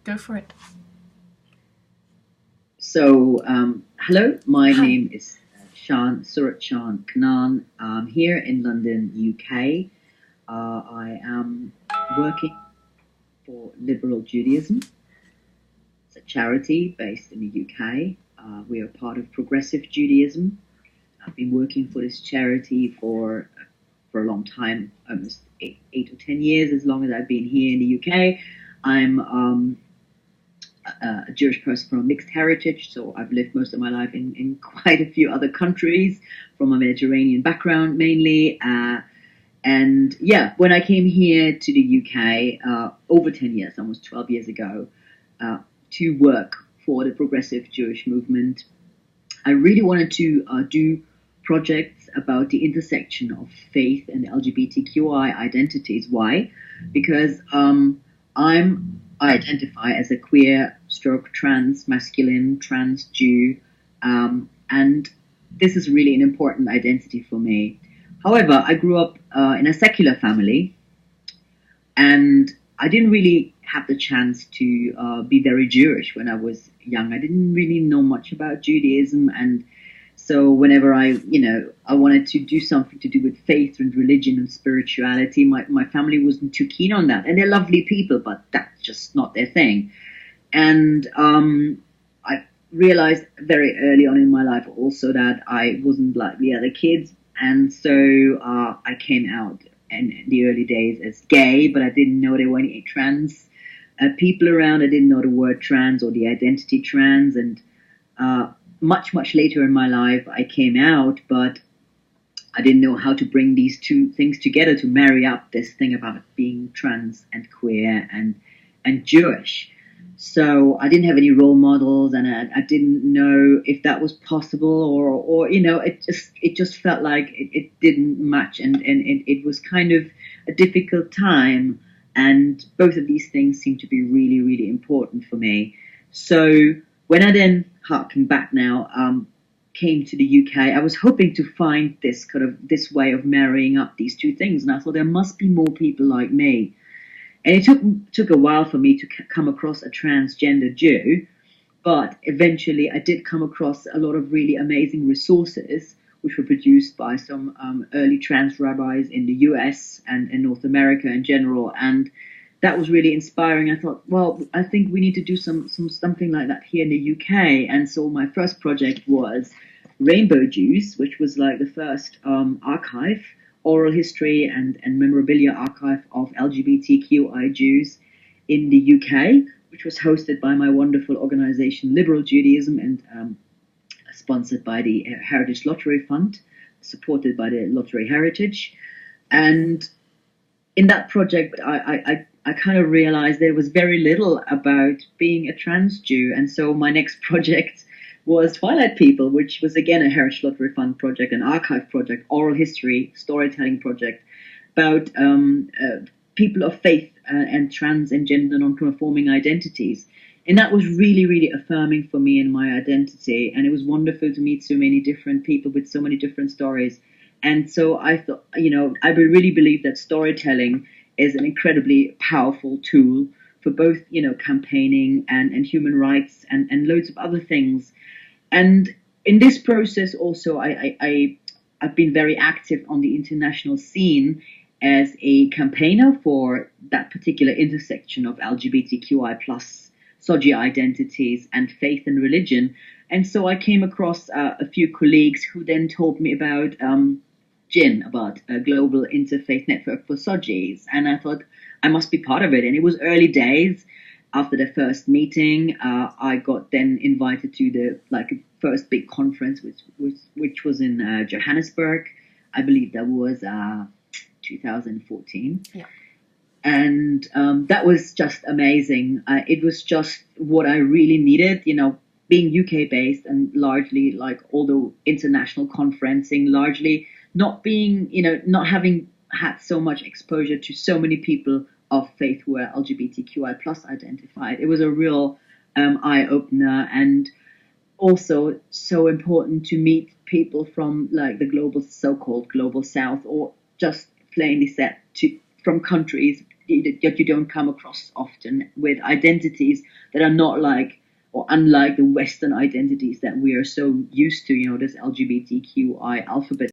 Go for it. So, hello, my Hi. name is Shaan, Surat Shaan Knaan. I'm here in London, UK. I am working for Liberal Judaism. It's a charity based in the UK. We are part of Progressive Judaism. I've been working for this charity for a long time, almost 8 or 10 years, as long as I've been here in the UK. I'm a Jewish person from a mixed heritage, so I've lived most of my life in quite a few other countries from a Mediterranean background mainly. And yeah, when I came here to the UK over 10 years, almost 12 years ago, uh, to work for the progressive Jewish movement, I really wanted to do projects about the intersection of faith and LGBTQI identities. Why? Because I identify as a queer, stroke, trans, masculine, trans Jew, and this is really an important identity for me. However, I grew up in a secular family, and I didn't really have the chance to be very Jewish when I was young. I didn't really know much about Judaism, and so whenever I wanted to do something to do with faith and religion and spirituality, my family wasn't too keen on that. And they're lovely people, but that's just not their thing. And I realized very early on in my life also that I wasn't like the other kids. And so I came out in the early days as gay, but I didn't know there were any trans people around. I didn't know the word trans or the identity trans. And much later in my life, I came out, but I didn't know how to bring these two things together to marry up this thing about being trans and queer and Jewish. So I didn't have any role models, and I didn't know if that was possible, or it just felt like it didn't match, and it was kind of a difficult time. And both of these things seem to be really, really important for me. So when I then harking back now, came to the UK, I was hoping to find this way of marrying up these two things, and I thought there must be more people like me. And it took a while for me to come across a transgender Jew, but eventually I did come across a lot of really amazing resources, which were produced by some early trans rabbis in the US and in North America in general, and that was really inspiring. I thought, well, I think we need to do something like that here in the UK. And so my first project was Rainbow Jews, which was like the first archive, oral history and memorabilia archive of LGBTQI Jews in the UK, which was hosted by my wonderful organization Liberal Judaism and sponsored by the Heritage Lottery Fund, supported by the Lottery Heritage. And in that project, I kind of realized there was very little about being a trans Jew. And so my next project was Twilight People, which was again a Heritage Lottery Fund project, an archive project, oral history, storytelling project about people of faith and trans and gender non-conforming identities. And that was really, really affirming for me in my identity. And it was wonderful to meet so many different people with so many different stories. And so I thought, I really believe that storytelling is an incredibly powerful tool for both, campaigning and human rights and loads of other things. And in this process also, I've been very active on the international scene as a campaigner for that particular intersection of LGBTQI plus SOGI identities and faith and religion. And so I came across a few colleagues who then told me about GIN, about a global interfaith network for SOGIs. And I thought I must be part of it. And it was early days. After the first meeting, I got then invited to the first big conference, which was in Johannesburg. I believe that was 2014. Yeah. And that was just amazing. It was just what I really needed, being UK based and largely like all the international conferencing, largely not being, not having had so much exposure to so many people of faith who are LGBTQI plus identified. It was a real eye opener, and also so important to meet people from like the global, so-called global south, or just plainly said from countries that you don't come across often, with identities that are not like or unlike the Western identities that we are so used to. You know, this LGBTQI alphabet